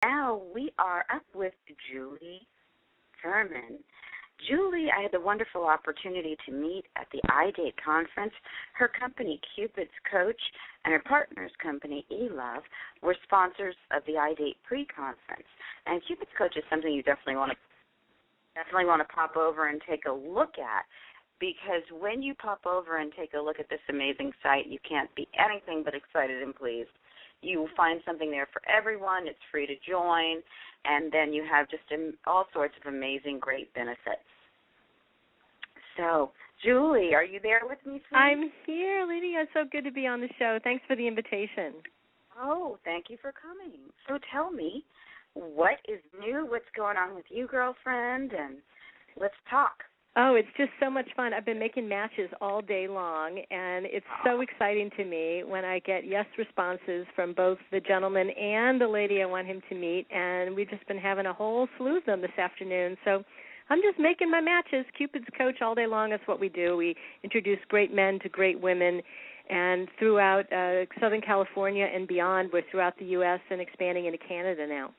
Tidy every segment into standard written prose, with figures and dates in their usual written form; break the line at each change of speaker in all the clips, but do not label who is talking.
Now we are up with Julie Furman. Julie, I had the wonderful opportunity to meet at the iDate conference. Her company, Cupid's Coach, and her partner's company, eLove, were sponsors of the iDate pre-conference. And Cupid's Coach is something you definitely want to pop over and take a look at, because when you pop over and take a look at this amazing site, you can't be anything but excited and pleased. You will find something there for everyone. It's free to join, and then you have just all sorts of amazing, great benefits. So, Julie, are you there with me, sweetie?
I'm here, Lydia. It's so good to be on the show. Thanks for the invitation.
Oh, thank you for coming. So tell me, what is new? What's going on with you, girlfriend? And let's talk.
Oh, it's just so much fun. I've been making matches all day long, and it's so exciting to me when I get yes responses from both the gentleman and the lady I want him to meet, and we've just been having a whole slew of them this afternoon. So I'm just making my matches. Cupid's Coach all day long. That's what we do. We introduce great men to great women, and throughout Southern California and beyond, we're throughout the U.S. and expanding into Canada now.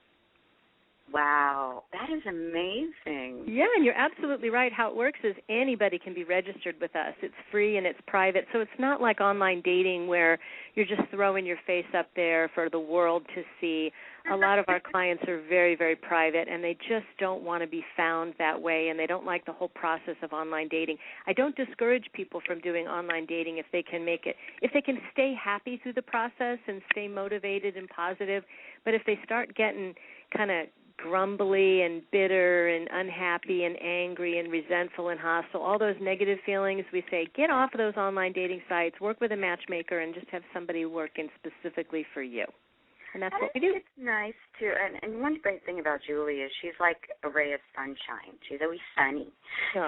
Wow, that is amazing.
Yeah, and you're absolutely right. How it works is anybody can be registered with us. It's free and it's private, so it's not like online dating where you're just throwing your face up there for the world to see. A lot of our clients are very, very private, and they just don't want to be found that way, and they don't like the whole process of online dating. I don't discourage people from doing online dating if they can make it, if they can stay happy through the process and stay motivated and positive, but if they start getting kind of grumbly and bitter and unhappy and angry and resentful and hostile, all those negative feelings, we say get off of those online dating sites, work with a matchmaker, and just have somebody working specifically for you. And that's what we do.
It's nice, too. And one great thing about Julie is she's like a ray of sunshine. She's always sunny.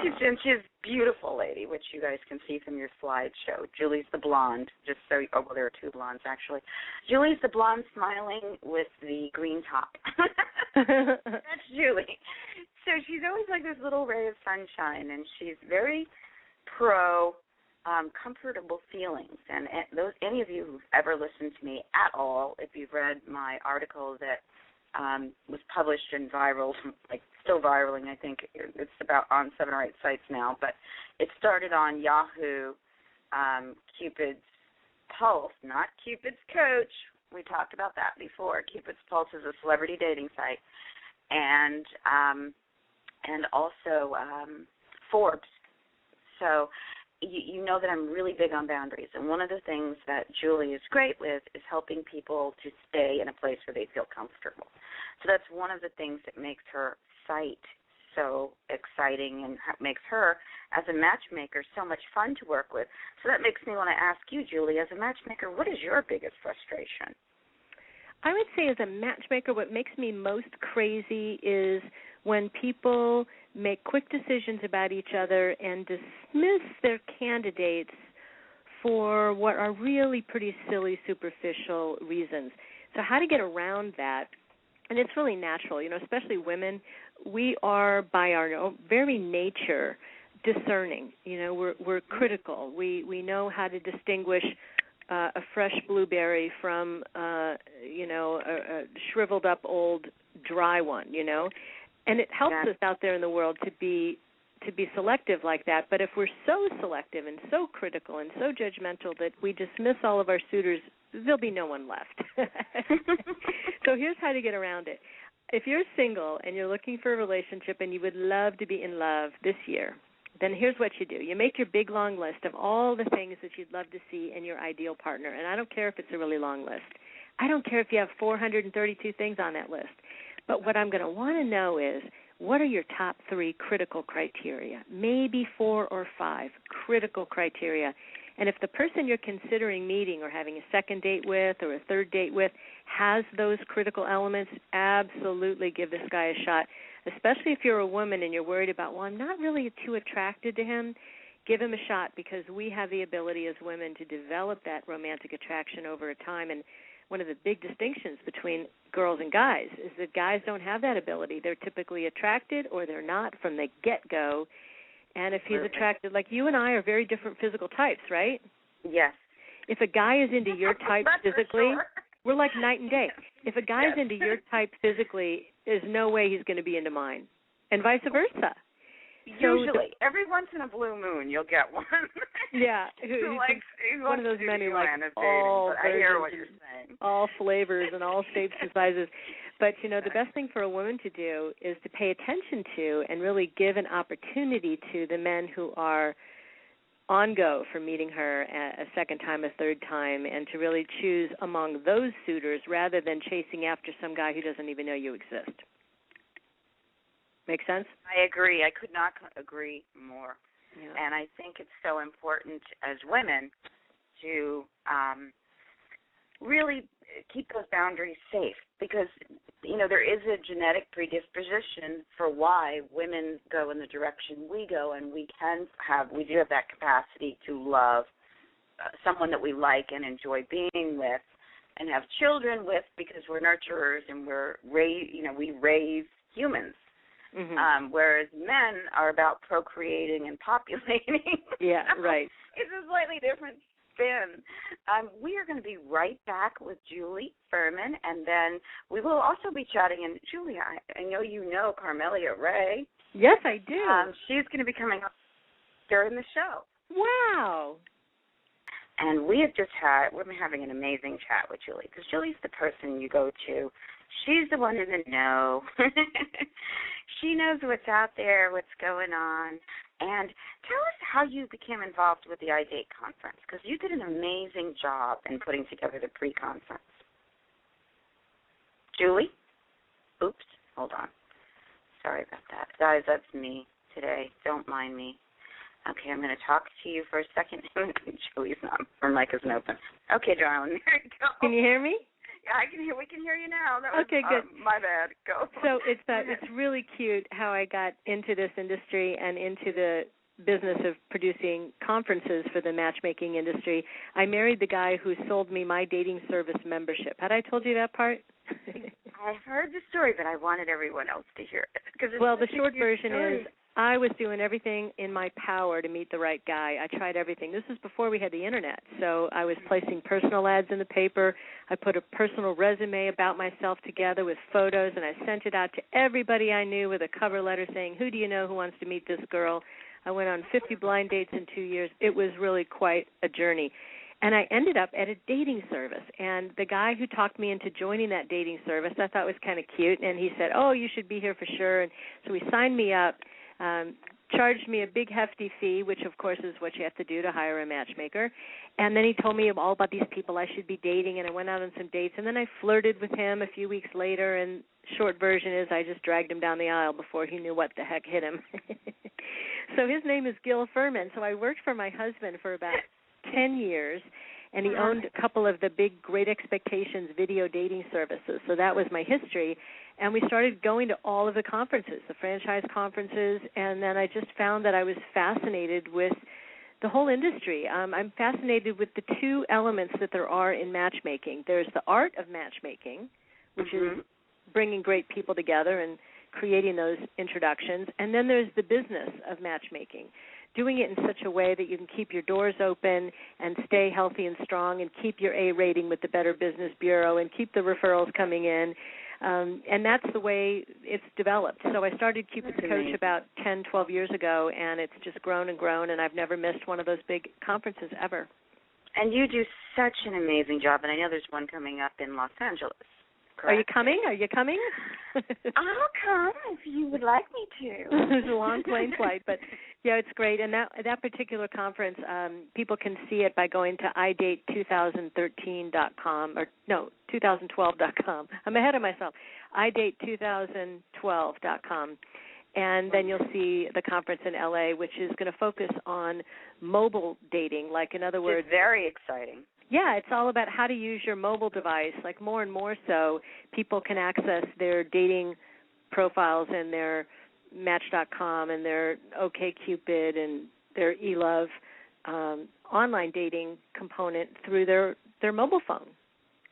She's a beautiful lady, which you guys can see from your slideshow. Julie's the blonde, well, there are two blondes, actually. Julie's the blonde smiling with the green top. That's Julie. So she's always like this little ray of sunshine, and she's very pro comfortable feelings. And any of you who've ever listened to me at all, if you've read my article that was published and viral, like still viraling, I think it's about on 7 or 8 sites now, but it started on Yahoo, Cupid's Pulse, not Cupid's Coach. We talked about that before. Cupid's Pulse is a celebrity dating site, and also Forbes. So you know that I'm really big on boundaries, and one of the things that Julie is great with is helping people to stay in a place where they feel comfortable. So that's one of the things that makes her site so exciting and makes her, as a matchmaker, so much fun to work with. So that makes me want to ask you, Julie, as a matchmaker, what is your biggest frustration?
I would say as a matchmaker, what makes me most crazy is when people make quick decisions about each other and dismiss their candidates for what are really pretty silly, superficial reasons. So how to get around that, and it's really natural, especially women, we are by our very nature discerning. We're critical. We know how to distinguish a fresh blueberry from, a shriveled up old dry one, And it helps us out there in the world to be selective like that. But if we're so selective and so critical and so judgmental that we dismiss all of our suitors, there'll be no one left. So here's how to get around it. If you're single and you're looking for a relationship and you would love to be in love this year, then here's what you do. You make your big, long list of all the things that you'd love to see in your ideal partner. And I don't care if it's a really long list. I don't care if you have 432 things on that list. But what I'm going to want to know is, what are your top 3 critical criteria? Maybe 4 or 5 critical criteria. And if the person you're considering meeting or having a second date with or a third date with has those critical elements, absolutely give this guy a shot, especially if you're a woman and you're worried about, well, I'm not really too attracted to him. Give him a shot, because we have the ability as women to develop that romantic attraction over a time. And one of the big distinctions between girls and guys is that guys don't have that ability. They're typically attracted or they're not from the get-go. And if he's attracted, like you and I are very different physical types, right?
Yes.
If a guy is into your type physically,
sure.
We're like night and day. If a guy's into your type physically, there's no way he's going to be into mine, and vice versa.
Usually, every once in a blue moon, you'll get one.
Yeah, one of those men who like all versions,
I hear what you're saying.
All flavors and all shapes and sizes. But the best thing for a woman to do is to pay attention to and really give an opportunity to the men who are on go for meeting her a second time, a third time, and to really choose among those suitors rather than chasing after some guy who doesn't even know you exist. Make sense?
I agree. I could not agree more. Yeah. And I think it's so important as women to really keep those boundaries safe because, there is a genetic predisposition for why women go in the direction we go, and we do have that capacity to love someone that we like and enjoy being with and have children with because we're nurturers and we raise humans. Mm-hmm. Whereas men are about procreating and populating.
Yeah, right.
It's a slightly different spin. We are going to be right back with Julie Furman, and then we will also be chatting. And Julie, I know you know Carmelia Ray.
Yes, I do.
She's going to be coming up during the show.
Wow.
And we're having an amazing chat with Julie because Julie's the person you go to. She's the one in the know. She knows what's out there, what's going on. And tell us how you became involved with the iDate conference, because you did an amazing job in putting together the pre-conference. Julie? Oops, hold on. Sorry about that. Guys, that's me today. Don't mind me. Okay, I'm going to talk to you for a second. Julie's not. Her mic isn't open. Okay, darling, there you go.
Can you hear me?
Yeah, I can hear. We can hear you now.
Okay, good.
My bad. Go.
So it's really cute how I got into this industry and into the business of producing conferences for the matchmaking industry. I married the guy who sold me my dating service membership. Had I told you that part?
I heard the story, but I wanted everyone else to hear it.
Well, the short version is I was doing everything in my power to meet the right guy. I tried everything. This was before we had the Internet, so I was placing personal ads in the paper. I put a personal resume about myself together with photos, and I sent it out to everybody I knew with a cover letter saying, who do you know who wants to meet this girl? I went on 50 blind dates in 2 years. It was really quite a journey. And I ended up at a dating service, and the guy who talked me into joining that dating service I thought was kind of cute, and he said, oh, you should be here for sure. And so he signed me up. Charged me a big hefty fee, which of course is what you have to do to hire a matchmaker. And then he told me all about these people I should be dating, and I went out on some dates. And then I flirted with him a few weeks later, and short version is I just dragged him down the aisle before he knew what the heck hit him. So his name is Gil Furman. So I worked for my husband for about 10 years, and he owned a couple of the big Great Expectations video dating services. So that was my history. And we started going to all of the conferences, the franchise conferences, and then I just found that I was fascinated with the whole industry. I'm fascinated with the two elements that there are in matchmaking. There's the art of matchmaking, which is bringing great people together and creating those introductions, and then there's the business of matchmaking, doing it in such a way that you can keep your doors open and stay healthy and strong and keep your A rating with the Better Business Bureau and keep the referrals coming in. And that's the way it's developed. So I started Cupid's Coach about 10, 12 years ago, and it's just grown and grown, and I've never missed one of those big conferences ever. And you do such an amazing job, and I know there's one coming up in Los Angeles. Correct? Are you coming? I'll come if you would like me to. There's a long plane flight, but yeah, it's great. And that particular conference, people can see it by going to idate2013.com or no, 2012.com. I'm ahead of myself. idate2012.com. And then you'll see the conference in L.A., which is going to focus on mobile dating. Like, in other words, very exciting. Yeah, it's all about how to use your mobile device. Like, more and more so, people can access their dating profiles and their Match.com and their OkCupid and their eLove online dating component through their mobile phone.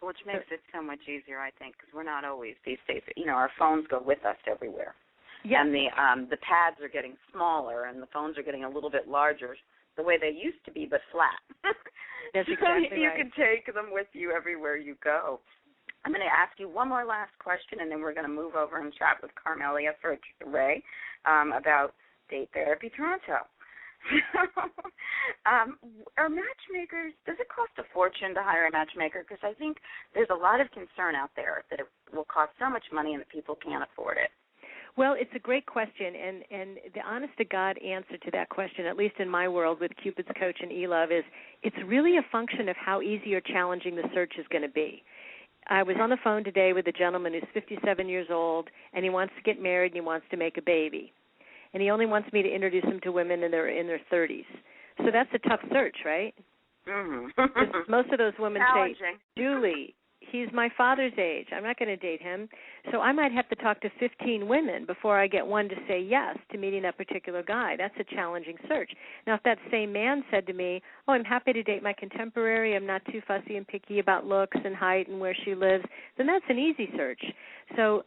Which makes it so much easier, I think, because we're not always these days. You know, our phones go with us everywhere. Yeah. And the pads are getting smaller and the phones are getting a little bit larger, the way they used to be, but flat. That's exactly right. You can take them with you everywhere you go.
I'm going to ask you one more last question, and then we're going to move over and chat with Carmelia for Ray about Date Therapy Toronto. Are matchmakers, does it cost a fortune to hire a matchmaker? Because I think there's a lot of concern out there that it will cost so much money and that people can't afford it.
Well, it's a great question, and the honest-to-God answer to that question, at least in my world with Cupid's Coach and eLove, is it's really a function of how easy or challenging the search is going to be. I was on the phone today with a gentleman who's 57 years old, and he wants to get married and he wants to make a baby. And he only wants me to introduce him to women in their 30s. So that's a tough search, right?
Mm-hmm.
Most of those women say, Julie, he's my father's age. I'm not going to date him. So I might have to talk to 15 women before I get one to say yes to meeting that particular guy. That's a challenging search. Now, if that same man said to me, oh, I'm happy to date my contemporary, I'm not too fussy and picky about looks and height and where she lives, then that's an easy search. So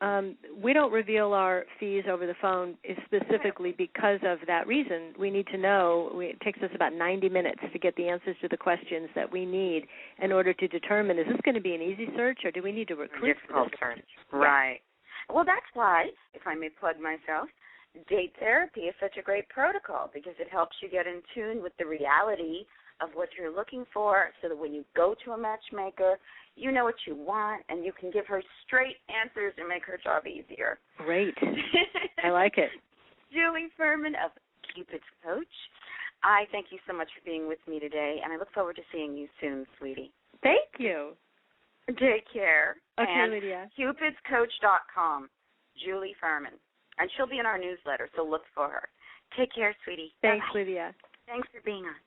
we don't reveal our fees over the phone specifically because of that reason. We need to know. It takes us about 90 minutes to get the answers to the questions that we need in order to determine, is this going to be an easy search or do we need to recruit?
Difficult search. Right. Well, that's why, if I may plug myself, date therapy is such a great protocol because it helps you get in tune with the reality of what you're looking for so that when you go to a matchmaker, you know what you want and you can give her straight answers and make her job easier.
Great. I like it.
Julie Furman of Cupid's Coach, I thank you so much for being with me today, and I look forward to seeing you soon, sweetie.
Thank you.
Take care.
Okay,
and
Lydia.
CupidsCoach.com, Julie Furman. And she'll be in our newsletter, so look for her. Take care, sweetie.
Thanks,
Bye-bye.
Lydia.
Thanks for being on.